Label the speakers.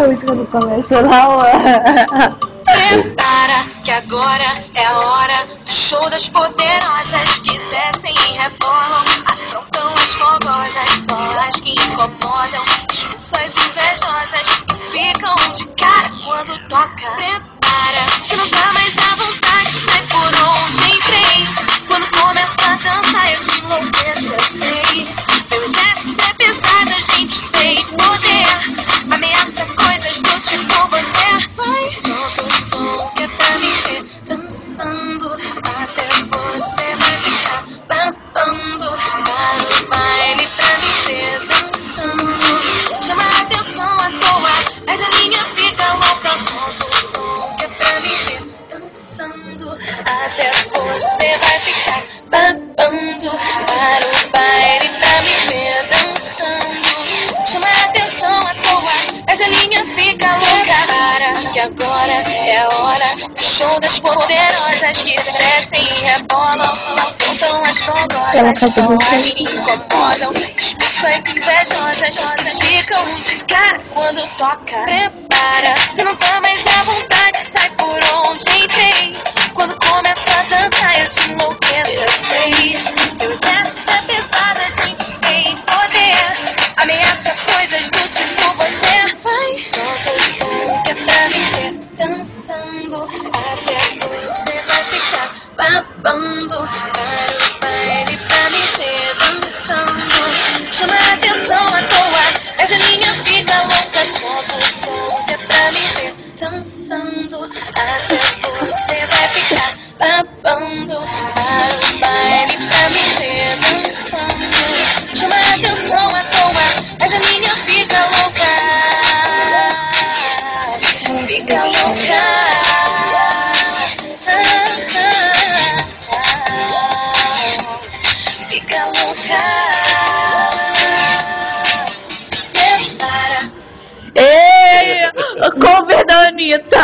Speaker 1: música do começo lá,
Speaker 2: Prepara que agora é a hora do show das poderosas que descem e rebolam, aprontam as fogosas, só as que incomodam, expulsam as invejosas e ficam de cara quando toca. Prepara, se não tá mais à vontade, sai por onde entrei. Quando começa a dançar eu te enlouqueço, eu sei. Meu exército é pesado, a gente tem poder, ameaça coisas do tipo você. Vai, solta o som que é pra me ver dançando, até você vai ficar babando. Para o baile pra me ver dançando, chama a atenção à toa, a Janinha fica louca. Solta o som que é pra me ver dançando, até você vai ficar babando. Para o baile pra me ver dançando, chama a atenção à toa, a Janinha fica louca. Para que agora é a hora do show das poderosas que crescem e rebolam, apontam as fogosas, só as que incomodam, expulsam as invejosas, ficam de cara quando toca. Prepara, se não tá mais à vontade, sai por onde entrei. Quando começa a dançar eu te enlouqueço, eu sei. Meu exército é pesado, a gente tem poder, ameaça coisas do tipo você. Vai, solta o som que é pra me ver dançando, até você vai ficar babando. Para o baile pra me ver dançando, chama a atenção à toa, a Janinha fica louca. Solta o som que é pra me ver dançando, até você vai ficar babando. Para o baile pra me ver dançando, chama a atenção à toa, a Janinha fica louca. Fica louca. Fica louca.
Speaker 1: Ei, cover da Anitta.